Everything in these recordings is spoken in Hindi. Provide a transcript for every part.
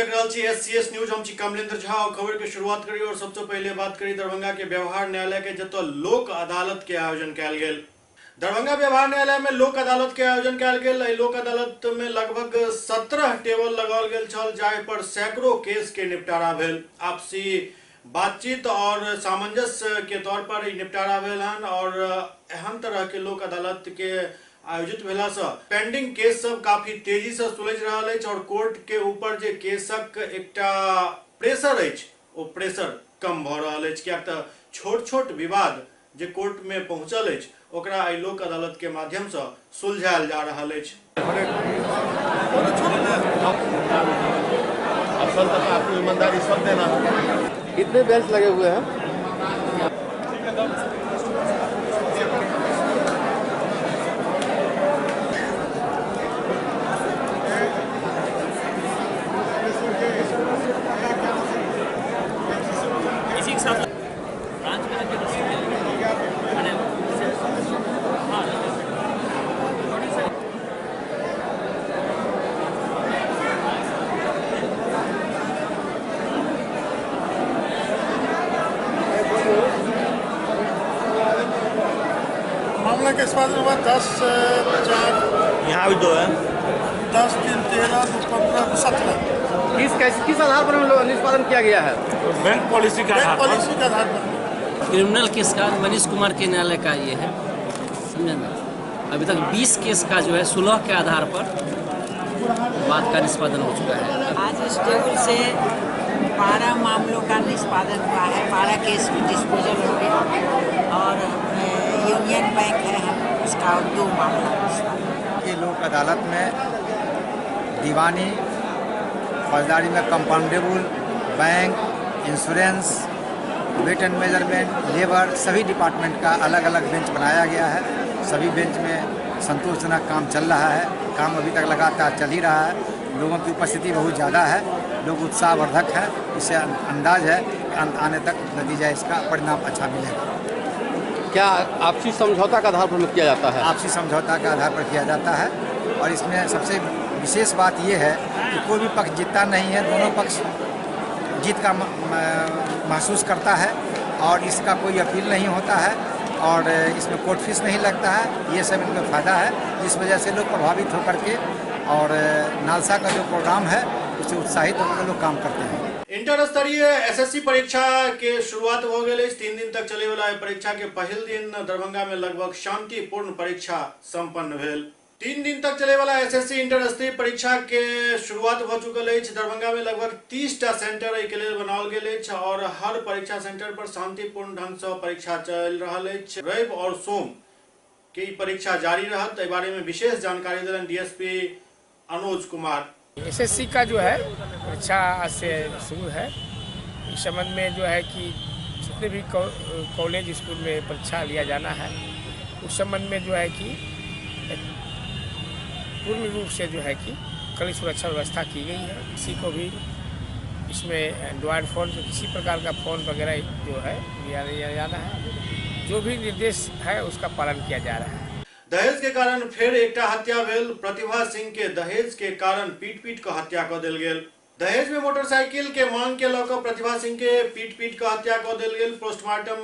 देख रहा छी SCS न्यूज। हम छी कमलेंद्र झा और खबर के शुरुआत करी और सबसे पहले बात करी दरभंगा के व्यवहार न्यायालय के, जतो लोक अदालत के आयोजन कयल गेल। दरभंगा व्यवहार न्यायालय में लोक अदालत के आयोजन कयल गेल। लोक अदालत में लगभग 17 टेबल लगाओल गेल छल, जाहि पर सैकड़ों केस के निपटारा भेल। आपसी बातचीत और सामंजस्य के तौर पर निपटारा भेल हन और एहन तरह के लोक अदालत के आयोजित भेला से पेंडिंग केस सब काफी तेजी से सुलझ रहा है और कोर्ट के ऊपर जे केसक एकटा प्रेशर अछि ओ प्रेशर कम भ रहा है, किया त छोट छोट विवाद जे कोर्ट में पहुंचल अछि ओकरा एहि लोक अदालत के माध्यम से सुलझायल जा रहा है। ईमानदारी सब देना। कितने बेंच लगे हुए हैं? इसी के साथ ब्रांच में मामला के निष्पादन हुआ 10/4। यहाँ भी 2 है। 10, 3, 13, 15, 17। किस आधार पर निष्पादन किया गया है? बैंक पॉलिसी का आधार पर क्रिमिनल केस का मनीष कुमार के न्यायालय का ये है, समझे ना। अभी तक 20 केस का जो है सुलह के आधार पर बात का निष्पादन हो चुका है। आज इस टेबल से 12 मामलों का निष्पादन हुआ है, 12 केस में डिस्पोजल हो गया और यूनियन बैंक है हम उसका 2 मामला निष्पादन। ये लोक अदालत में दीवानी, फौजदारी में compoundable, bank, insurance, weight and measurement, labour, सभी डिपार्टमेंट का अलग अलग बेंच बनाया गया है। सभी बेंच में संतोषजनक काम चल रहा है। काम अभी तक लगातार चल ही रहा है। लोगों की उपस्थिति बहुत ज़्यादा है, लोग उत्साहवर्धक है। इससे अंदाज है कि अंत आने तक नतीजा इसका परिणाम अच्छा मिलेगा। क्या आपसी समझौता का आधार पर किया जाता है? आपसी समझौता के आधार पर किया जाता है और इसमें सबसे विशेष बात यह है कि कोई भी पक्ष जीतता नहीं है। दोनों पक्ष जीत का महसूस करता है और इसका कोई अपील नहीं होता है और इसमें कोर्ट फीस नहीं लगता है। ये सब इनका फ़ायदा है, जिस वजह से लोग प्रभावित होकर के और नालसा का जो प्रोग्राम है उससे उत्साहित होकर लोग काम करते हैं। इंटर स्तरीय SSC परीक्षा के शुरुआत हो गई। 3 दिन तक चले वाला परीक्षा के पहल दिन दरभंगा में लगभग शांतिपूर्ण परीक्षा संपन्न भेल। 3 दिन तक चले वाला SSC इंटर स्तरीय परीक्षा के शुरुआत हो चुकल है। दरभंगा में लगभग 30टा सेंटर के लिए बनाओल गेल है और हर परीक्षा सेंटर पर शांतिपूर्ण ढंग से परीक्षा चल रहा है। रवि और सोम की परीक्षा जारी रहत। इस बारे में विशेष जानकारी दिलन DSP अनुज कुमार। SSC का जो है परीक्षा आज से शुरू है। इस संबंध में जो है कि जितने भी कॉलेज स्कूल में परीक्षा लिया जाना है उस संबंध में जो है कि पूर्ण रूप से जो है कि कड़ी सुरक्षा व्यवस्था की गई है। किसी को भी इसमें एंड्रॉयड फ़ोन से किसी प्रकार का फ़ोन वगैरह जो है लिया जाना है। जो भी निर्देश है उसका पालन किया जा रहा है। दहेज के कारण फिर एकटा हत्या भेल। प्रतिभा सिंह के दहेज के कारण पीट के हत्या क देल गेल। दहेज में मोटरसाइकिल के मांग के लौक प्रतिभा सिंह के पीट के हत्या क देल गेल। पोस्टमार्टम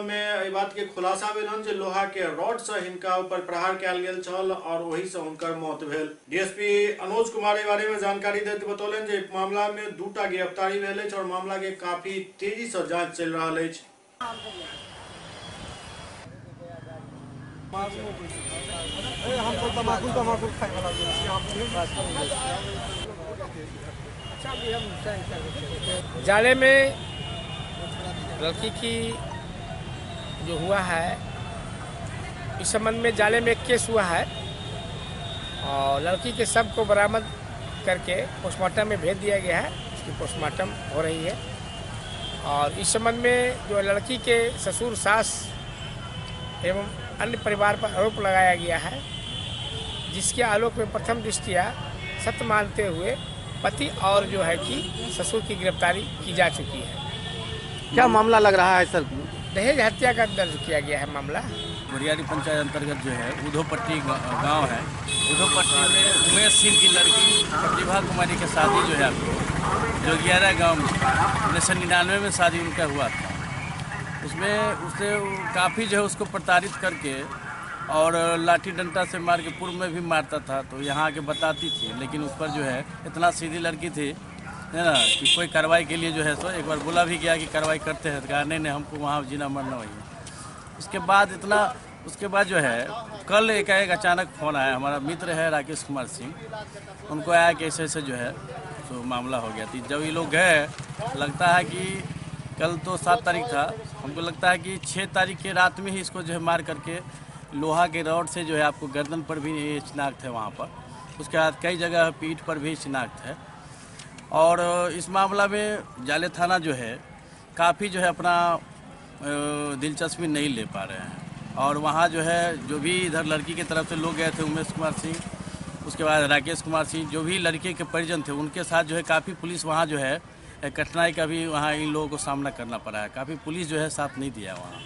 में इस बात के खुलासा भेल हन जे लोहा के रॉड से हिनका ऊपर प्रहार कयल गेल छल और वही से उनकर मौत भेल। DSP अनुज कुमार इस बारे में जानकारी देते बतौलन जे मामला में 2टा गिरफ्तारी भेल अछि और मामला के काफी तेजी से जांच चल रहा है। हमको तमाकू खाने वाला जाले में लड़की की जो हुआ है इस संबंध में जाले में एक केस हुआ है और लड़की के शव को बरामद करके पोस्टमार्टम में भेज दिया गया है। उसकी पोस्टमार्टम हो रही है और इस संबंध में जो लड़की के ससुर, सास एवं अन्य परिवार पर आरोप लगाया गया है, जिसके आलोक में प्रथम दृष्टया सत्य मानते हुए पति और जो है कि ससुर की गिरफ्तारी की जा चुकी है। क्या मामला लग रहा है सर? दहेज हत्या का दर्ज किया गया है मामला। बुरियारी पंचायत अंतर्गत जो है उधोपट्टी गांव है। उधोपट्टी में उमेश सिंह की लड़की प्रतिभा कुमारी की शादी जो है जो 11 गाँव में 1999 में शादी उनका हुआ था। उसमें उससे काफ़ी जो है उसको प्रताड़ित करके और लाठी डंडा से मार के पूर्व में भी मारता था, तो यहाँ आके बताती थी, लेकिन उस पर जो है इतना सीधी लड़की थी है ना कि कोई कार्रवाई के लिए जो है सो एक बार बोला भी गया कि कार्रवाई करते हैं, तो कहा नहीं हमको वहाँ जीना मरना वही है। उसके बाद जो है कल एक अचानक फ़ोन आया, हमारा मित्र है राकेश कुमार सिंह, उनको आया कि ऐसे ऐसे जो है तो मामला हो गया थी। जब ये लोग गए, लगता है कि कल तो 7 तारीख था, हमको लगता है कि 6 तारीख के रात में ही इसको जो है मार करके लोहा के रॉड से जो है आपको गर्दन पर भी शिनाख्त है वहाँ पर, उसके बाद कई जगह पीठ पर भी शिनाख्त है। और इस मामला में जाले थाना जो है काफ़ी जो है अपना दिलचस्पी नहीं ले पा रहे हैं। और वहाँ जो है जो भी इधर लड़की की तरफ से लोग गए थे, उमेश कुमार सिंह, उसके बाद राकेश कुमार सिंह, जो भी लड़के के परिजन थे, उनके साथ जो है काफ़ी पुलिस वहाँ जो है कठिनाई का भी वहाँ इन लोगों को सामना करना पड़ा है। काफ़ी पुलिस जो है साथ नहीं दिया वहाँ।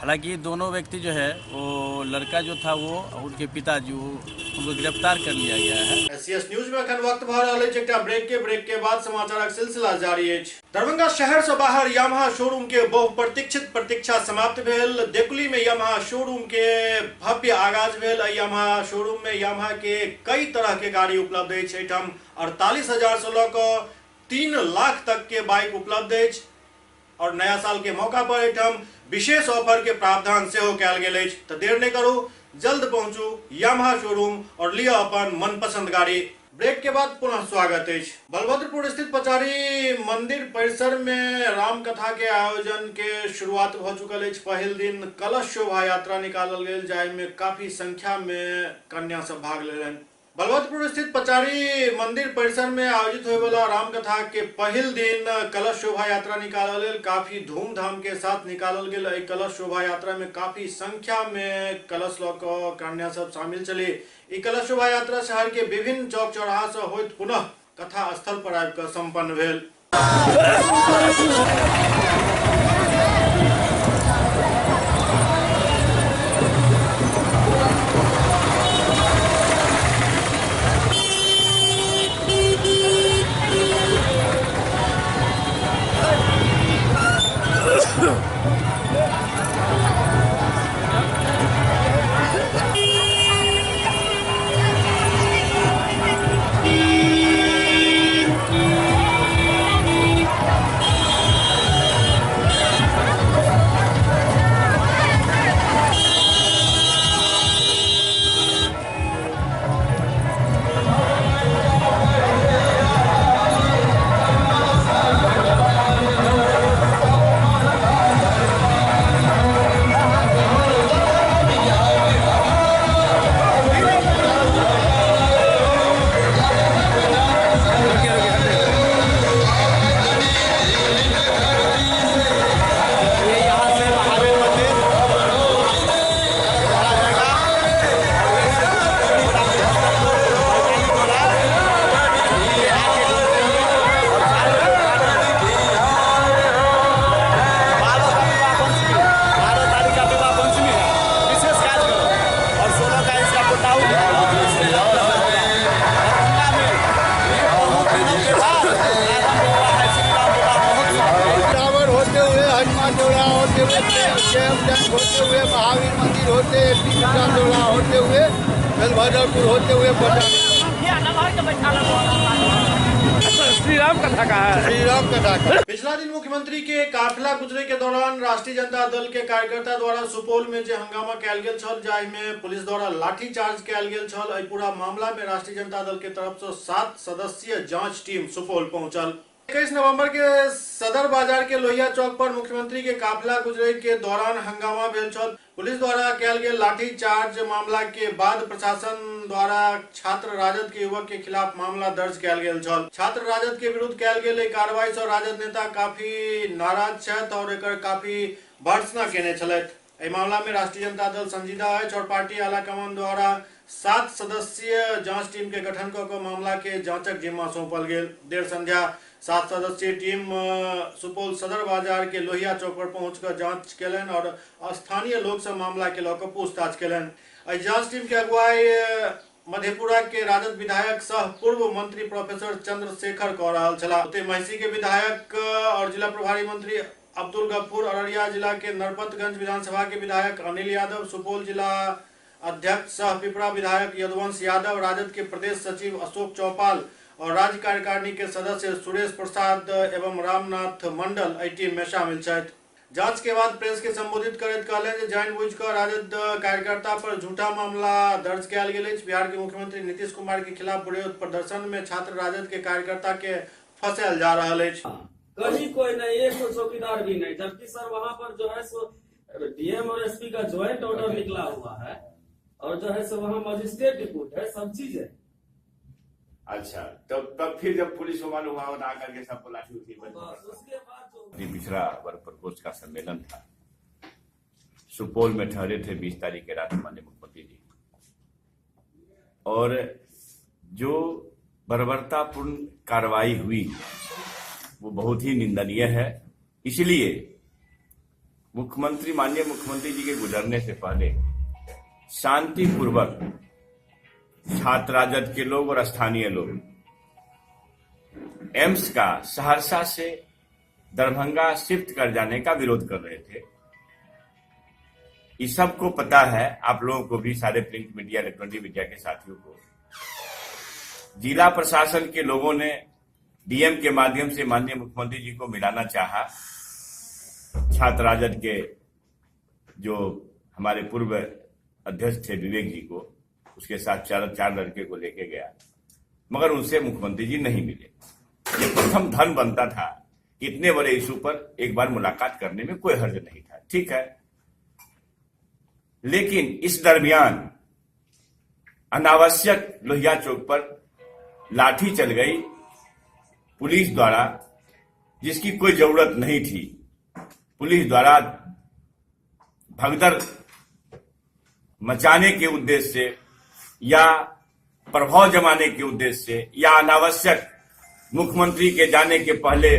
हालांकि दोनों व्यक्ति जो है वो लड़का जो था वो और उनके पिताजी उनको गिरफ्तार कर लिया गया है। एससीएस न्यूज में अखन वक्त भर रहल अछि एकटा ब्रेक के बाद समाचारक सिलसिला जारी अछि। दरभंगा शहर से बाहर यामाहा शोरूम के बहुप्रतीक्षित प्रतीक्षा समाप्त भेल। देकुली में यामाहा शोरूम के भव्य आगाज भेल। यामाहा शोरूम में यामाहा के कई तरह के गाड़ी उपलब्ध अछि। एहिठाम 48,000 से लऽ कऽ 3 लाख तक के बाइक उपलब्ध अछि और नया साल के मौका पर एहिठाम विशेष ऑफर के प्रावधान से हो कैल गेल अछि। तो देर नहीं करू, जल्द पहुंचू यामाहा शोरूम और लिया अपन मनपसंद गाड़ी। ब्रेक के बाद पुनः स्वागत है। बलभद्रपुर स्थित पचारी मंदिर परिसर में राम कथा के आयोजन के शुरुआत हो चुकल है। पहल दिन कलश शोभा यात्रा निकालल गेल, जाहि में काफी संख्या में कन्या सब भाग लेलन। बलभद्रपुर स्थित पचारी मंदिर परिसर में आयोजित होने वाला रामकथा के पहल दिन कलश शोभा यात्रा निकालल गेल। काफी धूमधाम के साथ निकालल गेल। एहि कलश शोभा यात्रा में काफी संख्या में कलश लऽ कऽ कन्या सब शामिल छली। ई कलश शोभा यात्रा शहर के विभिन्न चौक चौराहा से होइत पुनः कथा स्थल पर आबि कऽ संपन्न भेल। होते हुए महावीर मंदिर होते होते हुए बेलभद्रपुर होते हुए श्री राम कथा का है। श्री राम कथा का। पिछला दिन मुख्यमंत्री के काफिला गुजरे के दौरान राष्ट्रीय जनता दल के कार्यकर्ता द्वारा सुपौल में जे हंगामा कैल गेल छल, जाहि में पुलिस द्वारा लाठीचार्ज कैल गेल छल। एहि पूरा मामला में राष्ट्रीय जनता दल के तरफ से 7 सदस्यीय जांच टीम सुपौल पहुंचल। 21 नवंबर के सदर बाजार के लोहिया चौक पर मुख्यमंत्री के काफिला गुजरे के दौरान हंगामा भेल छल। पुलिस द्वारा कैल गेल लाठीचार्ज मामला के बाद प्रशासन द्वारा छात्र राजद के युवक के खिलाफ मामला दर्ज कैल गेल छल। छात्र राजद के विरुद्ध कैल गेल कार्रवाई से राजद नेता काफी नाराज छथि और एकर काफी भर्त्सना केने छलथि। एहि मामला में राष्ट्रीय जनता दल संजीदा अछि और पार्टी आलाकमान द्वारा 7 सदस्यीय जांच टीम के गठन कऽ कऽ मामला के जांचक जिम्मा सौंपल गेल। देर संध्या 7 सदस्यीय टीम सुपौल सदर बाजार के लोहिया चौक पर पहुंचकर जांच केलनि और स्थानीय लोग से मामला के लऽ कऽ पूछताछ केलनि। एहि जांच टीम के अगुवाई मधेपुरा के राजद विधायक सह पूर्व मंत्री प्रोफेसर चंद्रशेखर कह रहा छला। महिषी के विधायक और जिला प्रभारी मंत्री अब्दुल गफूर, अररिया जिला के नरपतगंज विधानसभा के विधायक अनिल यादव, सुपौल जिला अध्यक्ष सह पिपरा विधायक यदुवंश यादव, राजद के प्रदेश सचिव अशोक चौपाल और राज्य कार्यकारिणी के सदस्य सुरेश प्रसाद एवं रामनाथ मंडल एहि टीम में शामिल छथि। जांच के बाद प्रेस के संबोधित करैत कहलनि जे जानबूझ कऽ राजद कार्यकर्ता पर झूठा मामला दर्ज कयल गेल अछि। बिहार के मुख्यमंत्री नीतीश कुमार के खिलाफ विरोध प्रदर्शन में छात्र राजद के कार्यकर्ता के फंसायल जा रहल अछि। कहीं कोई नहीं, एक तो चौकीदार भी नहीं, जबकि सर वहाँ पर जो है सो डीएम और एसपी का ज्वाइंट ऑर्डर निकला हुआ है और जो है सो वहाँ मजिस्ट्रेट रिपोर्ट है, सब चीज है। अच्छा, तब फिर जब पुलिस को मालूम हुआ आकर के सबको लाठी उठी उसके बाद जो पिछड़ा वर्ग प्रकोष्ठ का सम्मेलन था, सुपौल में ठहरे थे 20 तारीख के रात माननीय मुख्यमंत्री जी, और जो बर्बरतापूर्ण कार्रवाई हुई वो बहुत ही निंदनीय है। इसलिए माननीय मुख्यमंत्री जी के गुजरने से पहले शांतिपूर्वक छात्र राजद के लोग और स्थानीय लोग एम्स का सहरसा से दरभंगा शिफ्ट कर जाने का विरोध कर रहे थे। इस सबको पता है, आप लोगों को भी, सारे प्रिंट मीडिया, इलेक्ट्रॉनिक मीडिया के साथियों को। जिला प्रशासन के लोगों ने डीएम के माध्यम से माननीय मुख्यमंत्री जी को मिलाना चाहा। छात्र राजद के जो हमारे पूर्व अध्यक्ष थे विवेक जी को, उसके साथ चार लड़के को लेके गया, मगर उनसे मुख्यमंत्री जी नहीं मिले। ये प्रथम धर्म बनता था, इतने बड़े इशू पर एक बार मुलाकात करने में कोई हर्ज नहीं था, ठीक है। लेकिन इस दरमियान अनावश्यक लोहिया चौक पर लाठी चल गई पुलिस द्वारा, जिसकी कोई जरूरत नहीं थी। पुलिस द्वारा भगदड़ मचाने के उद्देश्य से या प्रभाव जमाने के उद्देश्य से या अनावश्यक मुख्यमंत्री के जाने के पहले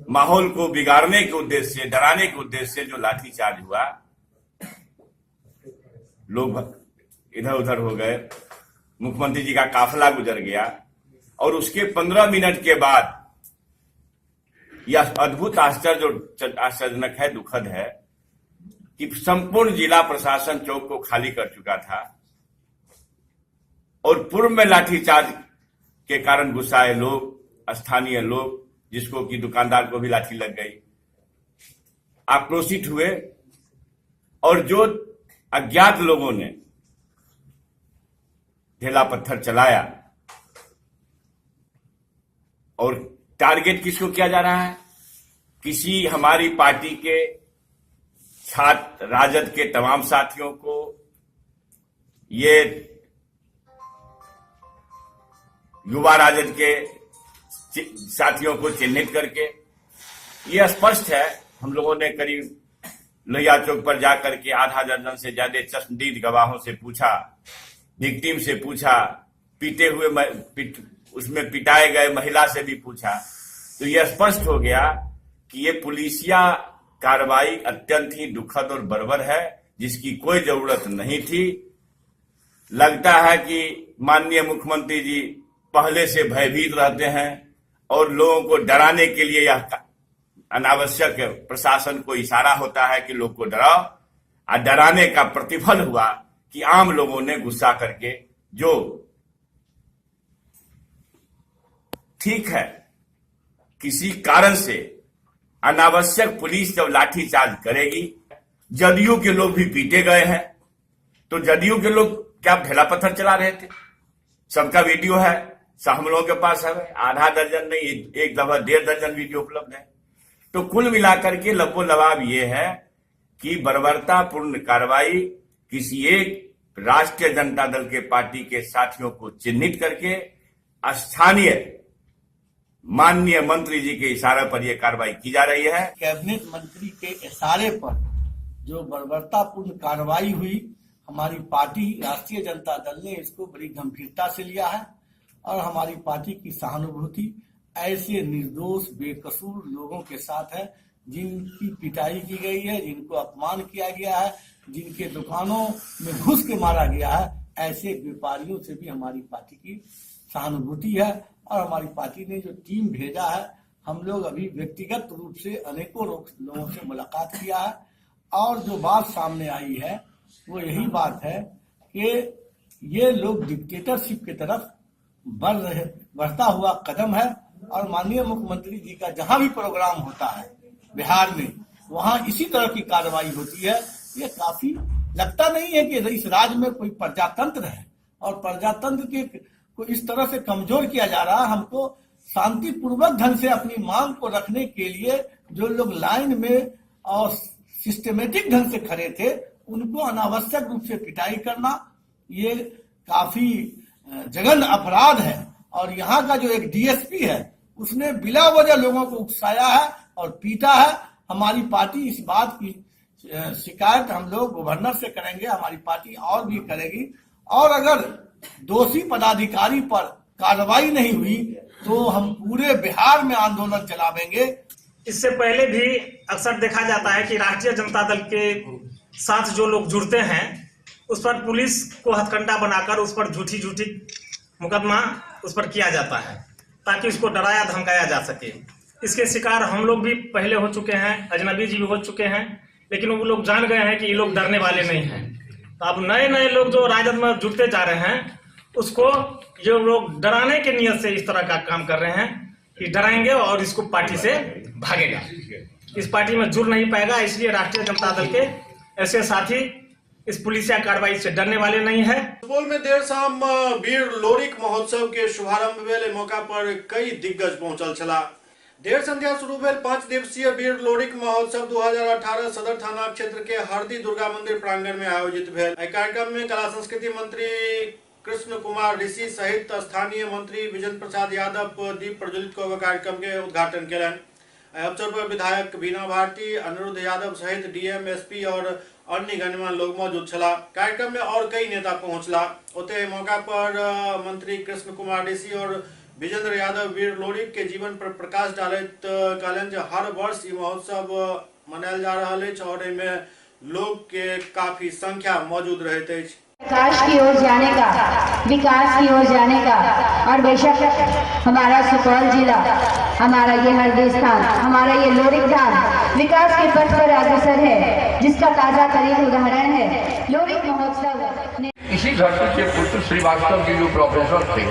माहौल को बिगाड़ने के उद्देश्य से, डराने के उद्देश्य से जो लाठीचार्ज हुआ, लोग इधर उधर हो गए, मुख्यमंत्री जी का काफिला गुजर गया। और उसके 15 मिनट के बाद यह अद्भुत आश्चर्यजनक है, दुखद है कि संपूर्ण जिला प्रशासन चौक को खाली कर चुका था और पूर्व में लाठीचार्ज के कारण गुस्साए लोग, स्थानीय लोग, जिसको कि दुकानदार को भी लाठी लग गई, आक्रोशित हुए और जो अज्ञात लोगों ने ढेला पत्थर चलाया। और टारगेट किसको किया जा रहा है? किसी हमारी पार्टी के छात्र राजद के तमाम साथियों को, ये युवा राजद के साथियों को चिन्हित करके, ये स्पष्ट है। हम लोगों ने करीब लोहिया चौक पर जाकर के आधा दर्जन से ज्यादा चश्मदीद गवाहों से पूछा, विक्टिम से पूछा, पीटे हुए उसमें पिटाए गए महिला से भी पूछा, तो यह स्पष्ट हो गया कि ये पुलिसिया कार्रवाई अत्यंत ही दुखद और बर्बर है, जिसकी कोई जरूरत नहीं थी। लगता है कि माननीय मुख्यमंत्री जी पहले से भयभीत रहते हैं और लोगों को डराने के लिए यह अनावश्यक प्रशासन को इशारा होता है कि लोग को डराओ, और डराने का प्रतिफल हुआ कि आम लोगों ने गुस्सा करके, जो ठीक है किसी कारण से अनावश्यक पुलिस जब लाठीचार्ज करेगी, जदयू के लोग भी पीटे गए हैं, तो जदयू के लोग क्या ढेला पत्थर चला रहे थे? सबका वीडियो है, हम लोगों के पास है, आधा दर्जन नहीं, एक दफा 1.5 दर्जन वीडियो उपलब्ध है। तो कुल मिलाकर के लबो लबाब ये है कि बर्बरतापूर्ण कार्रवाई किसी एक राष्ट्रीय जनता दल के पार्टी के साथियों को चिन्हित करके स्थानीय माननीय मंत्री जी के इशारे पर यह कार्रवाई की जा रही है। कैबिनेट मंत्री के इशारे पर जो बर्बरतापूर्ण कार्रवाई हुई, हमारी पार्टी राष्ट्रीय जनता दल ने इसको बड़ी गंभीरता से लिया है और हमारी पार्टी की सहानुभूति ऐसे निर्दोष बेकसूर लोगों के साथ है जिनकी पिटाई की गई है, जिनको अपमान किया गया है, जिनके दुकानों में घुस के मारा गया है। ऐसे व्यापारियों से भी हमारी पार्टी की सहानुभूति है। और हमारी पार्टी ने जो टीम भेजा है, हम लोग अभी व्यक्तिगत रूप से अनेकों लोगों से मुलाकात किया है और जो बात सामने आई है वो यही बात है कि ये लोग डिक्टेटरशिप की तरफ बढ़ता हुआ कदम है। और माननीय मुख्यमंत्री जी का जहां भी प्रोग्राम होता है बिहार में, वहां इसी तरह की कार्रवाई होती है। ये काफी लगता नहीं है कि इस राज्य में कोई प्रजातंत्र है और प्रजातंत्र के को इस तरह से कमजोर किया जा रहा है। हमको शांतिपूर्वक ढंग से अपनी मांग को रखने के लिए जो लोग लाइन में और सिस्टमेटिक ढंग से खड़े थे, उनको अनावश्यक रूप से पिटाई करना ये काफी जघन्य अपराध है। और यहाँ का जो एक डीएसपी है, उसने बिला वजह लोगों को उकसाया है और पीटा है। हमारी पार्टी इस बात की शिकायत हम लोग गवर्नर से करेंगे, हमारी पार्टी और भी करेगी। और अगर दोषी पदाधिकारी पर कार्रवाई नहीं हुई तो हम पूरे बिहार में आंदोलन चलावेंगे। इससे पहले भी अक्सर देखा जाता है कि राष्ट्रीय जनता दल के साथ जो लोग जुड़ते हैं उस पर पुलिस को हथकंडा बनाकर उस पर झूठी मुकदमा उस पर किया जाता है ताकि उसको डराया धमकाया जा सके। इसके शिकार हम लोग भी पहले हो चुके हैं, अजनबी जी भी हो चुके हैं, लेकिन वो लोग जान गए हैं कि ये लोग डरने वाले नहीं हैं। तो अब नए लोग जो राजद में जुड़ते जा रहे हैं, उसको ये लोग डराने के नियत से इस तरह का काम कर रहे हैं कि डराएंगे और इसको पार्टी से भागेगा, इस पार्टी में जुड़ नहीं पाएगा। इसलिए राष्ट्रीय जनता दल के ऐसे साथी इस पुलिसिया कार्रवाई से डरने वाले नहीं है। सुपौल में देर शाम वीर लोरिक महोत्सव के शुभारंभ भेल। मौका पर कई दिग्गज पहुंचल छला। देर संध्या शुरू भेल 5 दिवसीय वीर लोरिक महोत्सव 2018 सदर थाना क्षेत्र के हरदी दुर्गा मंदिर प्रांगण में आयोजित भेल। कार्यक्रम में कला संस्कृति मंत्री कृष्ण कुमार ऋषि सहित स्थानीय मंत्री विजेंद्र प्रसाद यादव दीप प्रज्वलित कऽ कार्यक्रम के उद्घाटन कयलनि। अवसर पर विधायक बीना भारती, अनिरुद्ध यादव सहित डीएम, एसपी और अन्य गणमान्य लोग मौजूद छला। कार्यक्रम में और कई नेता पहुंचला। ओते मौका पर मंत्री कृष्ण कुमार ऋषि और विजेंद्र यादव वीर लोरिक के जीवन पर प्रकाश डालैत कहलनि जे हर वर्ष ई महोत्सव मनायल जा रहल अछि और एहिमे लोग के काफी संख्या मौजूद रहैत अछि। विकास की ओर जाने का, विकास की ओर जाने का, और बेशक हमारा सुपौल जिला, हमारा ये हरदी स्थान, हमारा ये लोरिक धाम विकास के पथ पर अग्रसर है, जिसका ताजा तरीन उदाहरण है लोरिक महोत्सव। इसी धरती के पुत्र श्रीवास्तव जी जो प्रोफेसर थे,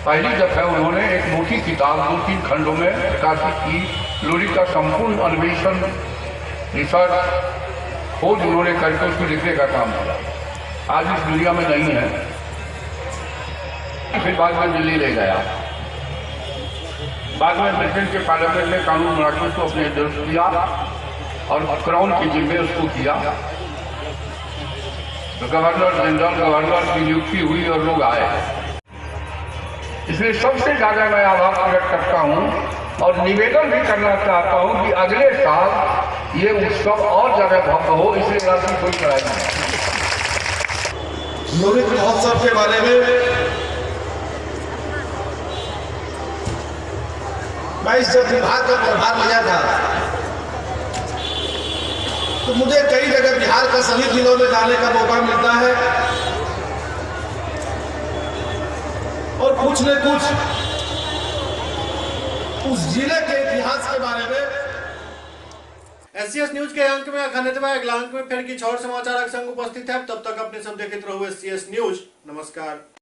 पहली दफा उन्होंने एक मोटी किताब 2-3 खंडों में प्रकाशित की। लोरिक का संपूर्ण अन्वेषण, रिसर्च, खोज उन्होंने करके उसको लिखने का काम किया। आज इस दुनिया में नहीं है। फिर बाद में दिल्ली ले गया। बाद में ब्रिटेन के पार्लियामेंट में कानून बनाकर उसको अपने अध्यक्ष किया और क्राउन के जिम्मे उसको किया। तो गवर्नर जनरल, गवर्नर की नियुक्ति हुई और लोग आए। इसलिए सबसे ज्यादा मैं आभार प्रकट करता हूँ और निवेदन भी करना चाहता हूँ कि अगले साल ये उत्सव और ज्यादा भव्य हो, इसलिए राशि कोई कराई नहीं। लोरिक महोत्सव के बारे में मैं जब विभाग का प्रभार लिया था तो मुझे कई जगह बिहार का सभी जिलों में जाने का मौका मिलता है और कुछ न कुछ उस जिले के इतिहास के बारे में। एससीएस न्यूज के अंक में अखंडितवा अगला अंक में फिर की और समाचार संग उपस्थित है। तब तक अपने सब देखते रहो एससीएस न्यूज। नमस्कार।